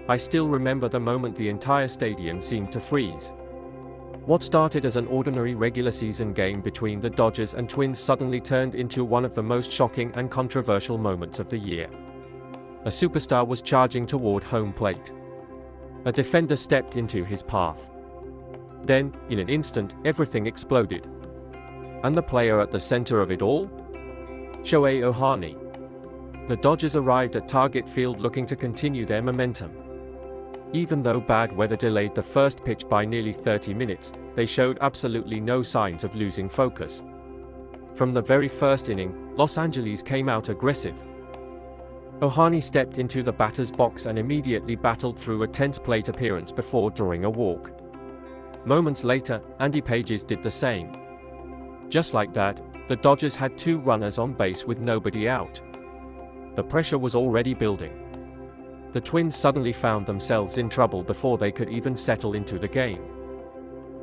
I still remember the moment the entire stadium seemed to freeze. What started as an ordinary regular season game between the Dodgers and Twins suddenly turned into one of the most shocking and controversial moments of the year. A superstar was charging toward home plate. A defender stepped into his path. Then, in an instant, everything exploded. And the player at the center of it all? Shohei Ohtani. The Dodgers arrived at Target Field looking to continue their momentum. Even though bad weather delayed the first pitch by nearly 30 minutes, they showed absolutely no signs of losing focus. From the very first inning, Los Angeles came out aggressive. Ohtani stepped into the batter's box and immediately battled through a tense plate appearance before drawing a walk. Moments later, Andy Pages did the same. Just like that, the Dodgers had 2 runners on base with nobody out. The pressure was already building. The Twins suddenly found themselves in trouble before they could even settle into the game.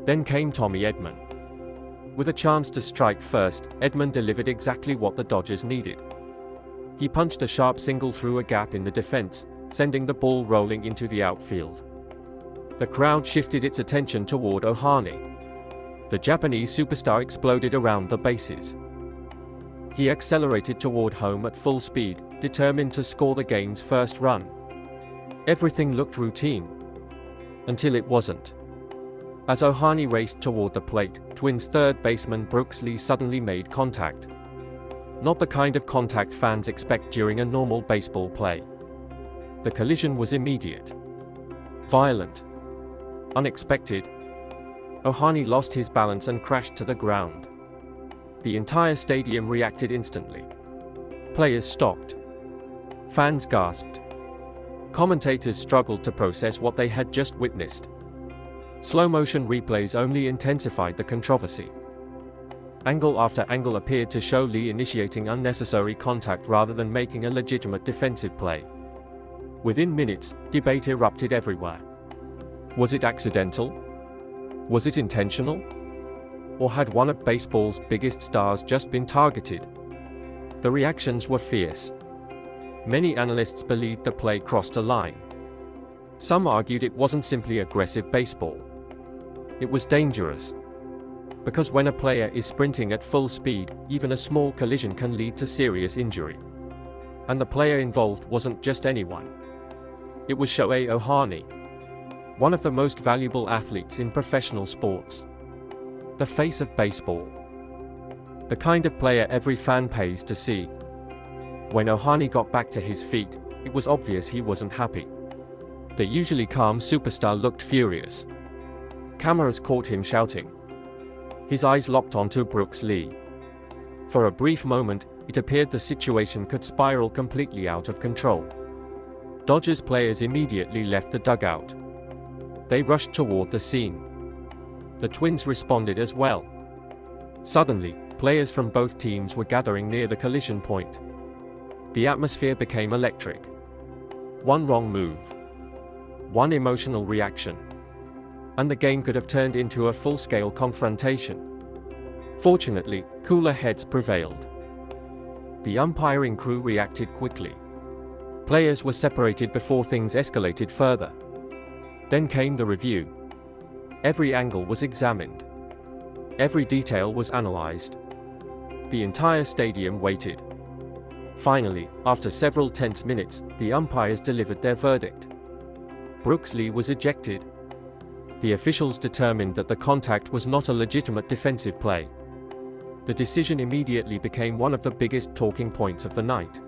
Then came Tommy Edman. With a chance to strike first, Edman delivered exactly what the Dodgers needed. He punched a sharp single through a gap in the defense, sending the ball rolling into the outfield. The crowd shifted its attention toward Ohtani. The Japanese superstar exploded around the bases. He accelerated toward home at full speed, determined to score the game's first run. Everything looked routine. Until it wasn't. As Ohtani raced toward the plate, Twins third baseman Brooks Lee suddenly made contact. Not the kind of contact fans expect during a normal baseball play. The collision was immediate. Violent. Unexpected. Ohtani lost his balance and crashed to the ground. The entire stadium reacted instantly. Players stopped. Fans gasped. Commentators struggled to process what they had just witnessed. Slow-motion replays only intensified the controversy. Angle after angle appeared to show Lee initiating unnecessary contact rather than making a legitimate defensive play. Within minutes, debate erupted everywhere. Was it accidental? Was it intentional? Or had one of baseball's biggest stars just been targeted? The reactions were fierce. Many analysts believed the play crossed a line. Some argued it wasn't simply aggressive baseball. It was dangerous. Because when a player is sprinting at full speed, even a small collision can lead to serious injury. And the player involved wasn't just anyone. It was Shohei Ohtani, one of the most valuable athletes in professional sports. The face of baseball. The kind of player every fan pays to see. When Ohtani got back to his feet, it was obvious he wasn't happy. The usually calm superstar looked furious. Cameras caught him shouting. His eyes locked onto Brooks Lee. For a brief moment, it appeared the situation could spiral completely out of control. Dodgers players immediately left the dugout. They rushed toward the scene. The Twins responded as well. Suddenly, players from both teams were gathering near the collision point. The atmosphere became electric. One wrong move. One emotional reaction. And the game could have turned into a full-scale confrontation. Fortunately, cooler heads prevailed. The umpiring crew reacted quickly. Players were separated before things escalated further. Then came the review. Every angle was examined. Every detail was analyzed. The entire stadium waited. Finally, after several tense minutes, the umpires delivered their verdict. Brooks Lee was ejected. The officials determined that the contact was not a legitimate defensive play. The decision immediately became one of the biggest talking points of the night.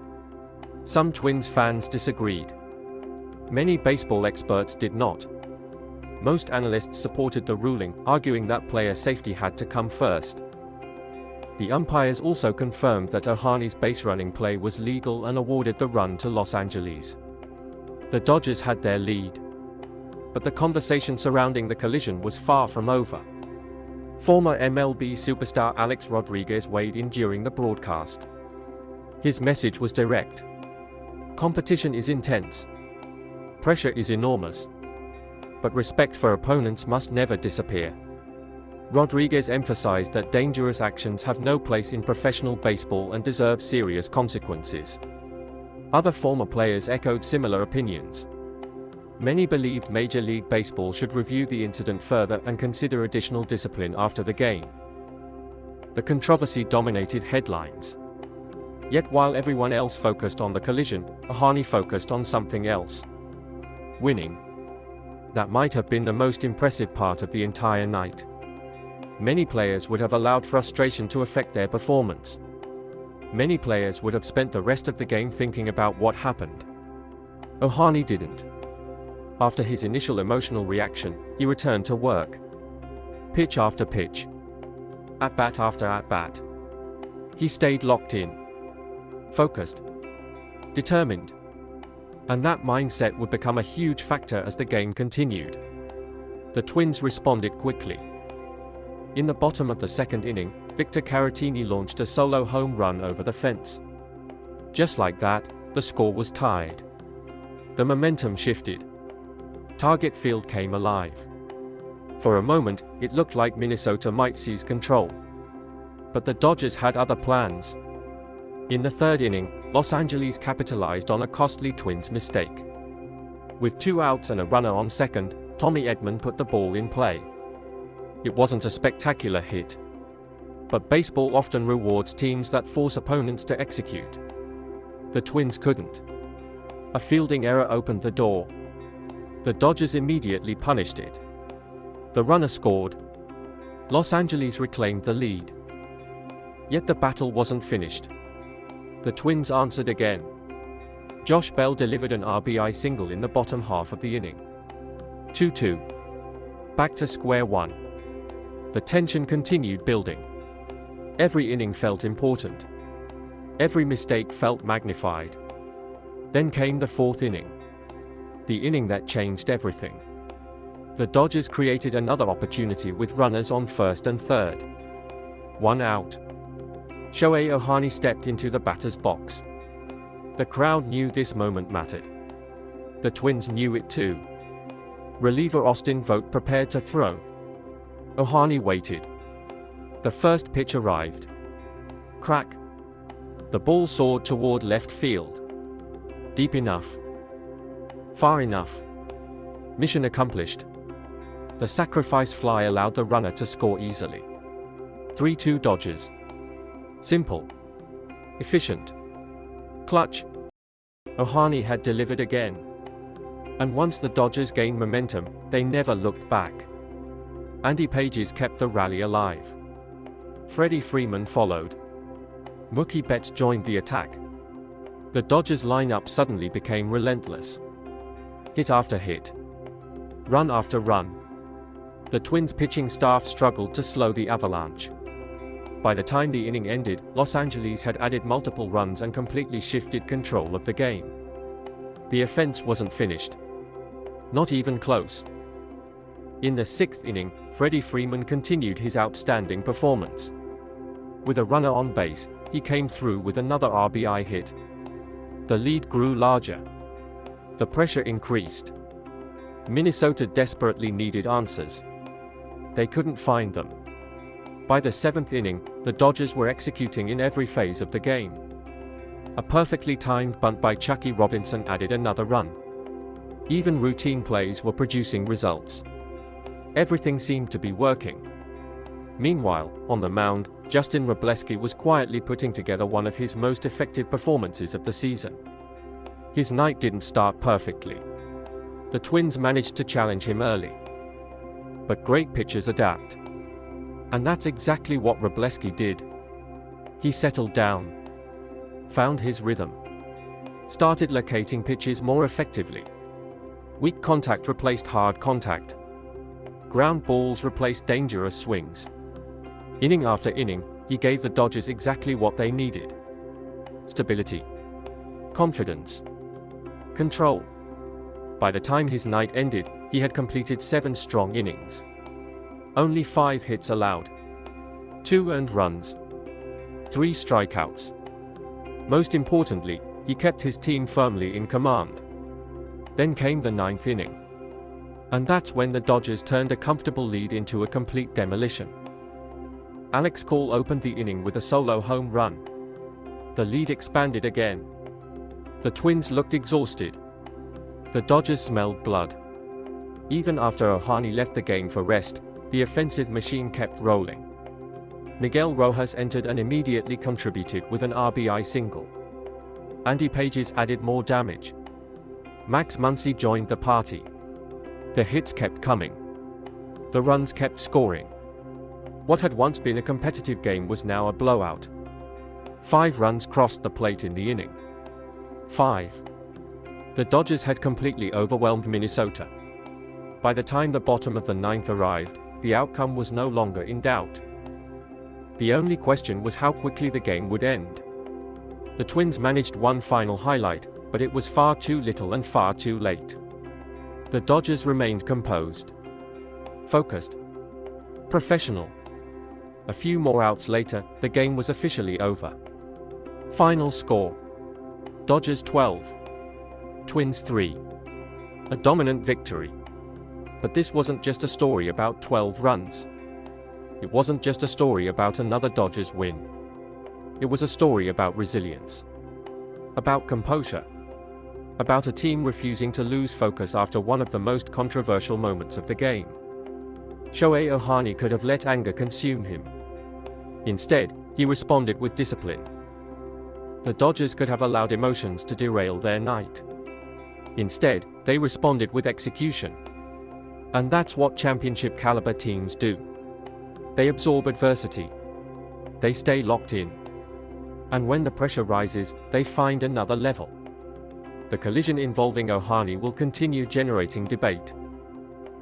Some Twins fans disagreed. Many baseball experts did not. Most analysts supported the ruling, arguing that player safety had to come first. The umpires also confirmed that Ohtani's base-running play was legal and awarded the run to Los Angeles. The Dodgers had their lead. But the conversation surrounding the collision was far from over. Former MLB superstar Alex Rodriguez weighed in during the broadcast. His message was direct. Competition is intense. Pressure is enormous. But respect for opponents must never disappear. Rodriguez emphasized that dangerous actions have no place in professional baseball and deserve serious consequences. Other former players echoed similar opinions. Many believed Major League Baseball should review the incident further and consider additional discipline after the game. The controversy dominated headlines. Yet while everyone else focused on the collision, Ohtani focused on something else. Winning. That might have been the most impressive part of the entire night. Many players would have allowed frustration to affect their performance. Many players would have spent the rest of the game thinking about what happened. Ohtani didn't. After his initial emotional reaction, he returned to work. Pitch after pitch. At-bat after at-bat. He stayed locked in. Focused. Determined. And that mindset would become a huge factor as the game continued. The Twins responded quickly. In the bottom of the second inning, Victor Caratini launched a solo home run over the fence. Just like that, the score was tied. The momentum shifted. Target Field came alive. For a moment, it looked like Minnesota might seize control. But the Dodgers had other plans. In the third inning, Los Angeles capitalized on a costly Twins mistake. With 2 outs and a runner on second, Tommy Edman put the ball in play. It wasn't a spectacular hit. But baseball often rewards teams that force opponents to execute. The Twins couldn't. A fielding error opened the door. The Dodgers immediately punished it. The runner scored. Los Angeles reclaimed the lead. Yet the battle wasn't finished. The Twins answered again. Josh Bell delivered an RBI single in the bottom half of the inning. 2-2. Back to square one. The tension continued building. Every inning felt important. Every mistake felt magnified. Then came the fourth inning. The inning that changed everything. The Dodgers created another opportunity with runners on first and third. 1 out. Shohei Ohtani stepped into the batter's box. The crowd knew this moment mattered. The Twins knew it too. Reliever Austin Vogt prepared to throw. Ohtani waited. The first pitch arrived. Crack. The ball soared toward left field. Deep enough. Far enough. Mission accomplished. The sacrifice fly allowed the runner to score easily. 3-2 Dodgers. Simple. Efficient. Clutch. Ohtani had delivered again. And once the Dodgers gained momentum, they never looked back. Andy Pages kept the rally alive. Freddie Freeman followed. Mookie Betts joined the attack. The Dodgers lineup suddenly became relentless. Hit after hit. Run after run. The Twins pitching staff struggled to slow the avalanche. By the time the inning ended, Los Angeles had added multiple runs and completely shifted control of the game. The offense wasn't finished. Not even close. In the sixth inning, Freddie Freeman continued his outstanding performance. With a runner on base, he came through with another RBI hit. The lead grew larger. The pressure increased. Minnesota desperately needed answers. They couldn't find them. By the seventh inning, the Dodgers were executing in every phase of the game. A perfectly timed bunt by Chucky Robinson added another run. Even routine plays were producing results. Everything seemed to be working. Meanwhile, on the mound, Justin Robleski was quietly putting together one of his most effective performances of the season. His night didn't start perfectly. The Twins managed to challenge him early. But great pitchers adapt. And that's exactly what Robleski did. He settled down. Found his rhythm. Started locating pitches more effectively. Weak contact replaced hard contact. Ground balls replaced dangerous swings. Inning after inning, he gave the Dodgers exactly what they needed. Stability. Confidence. Control. By the time his night ended, he had completed 7 strong innings. Only 5 hits allowed. 2 earned runs. 3 strikeouts. Most importantly, he kept his team firmly in command. Then came the 9th inning. And that's when the Dodgers turned a comfortable lead into a complete demolition. Alex Call opened the inning with a solo home run. The lead expanded again. The Twins looked exhausted. The Dodgers smelled blood. Even after Ohtani left the game for rest, the offensive machine kept rolling. Miguel Rojas entered and immediately contributed with an RBI single. Andy Pages added more damage. Max Muncy joined the party. The hits kept coming. The runs kept scoring. What had once been a competitive game was now a blowout. 5 runs crossed the plate in the inning. 5. The Dodgers had completely overwhelmed Minnesota. By the time the bottom of the 9th arrived, the outcome was no longer in doubt. The only question was how quickly the game would end. The Twins managed one final highlight, but it was far too little and far too late. The Dodgers remained composed, focused, professional. A few more outs later, the game was officially over. Final score: Dodgers 12, Twins 3. A dominant victory. But this wasn't just a story about 12 runs. It wasn't just a story about another Dodgers win. It was a story about resilience, about composure, about a team refusing to lose focus after one of the most controversial moments of the game. Shohei Ohtani could have let anger consume him. Instead, he responded with discipline. The Dodgers could have allowed emotions to derail their night. Instead, they responded with execution. And that's what championship-caliber teams do. They absorb adversity. They stay locked in. And when the pressure rises, they find another level. The collision involving Ohtani will continue generating debate.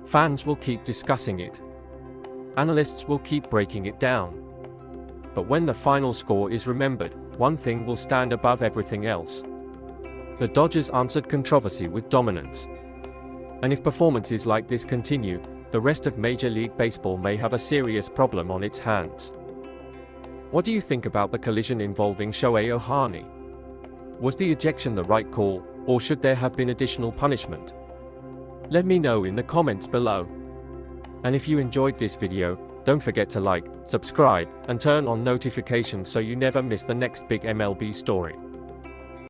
Fans will keep discussing it. Analysts will keep breaking it down. But when the final score is remembered, one thing will stand above everything else. The Dodgers answered controversy with dominance. And if performances like this continue, the rest of Major League Baseball may have a serious problem on its hands. What do you think about the collision involving Shohei Ohtani? Was the ejection the right call, or should there have been additional punishment? Let me know in the comments below. And if you enjoyed this video, don't forget to like, subscribe, and turn on notifications so you never miss the next big MLB story.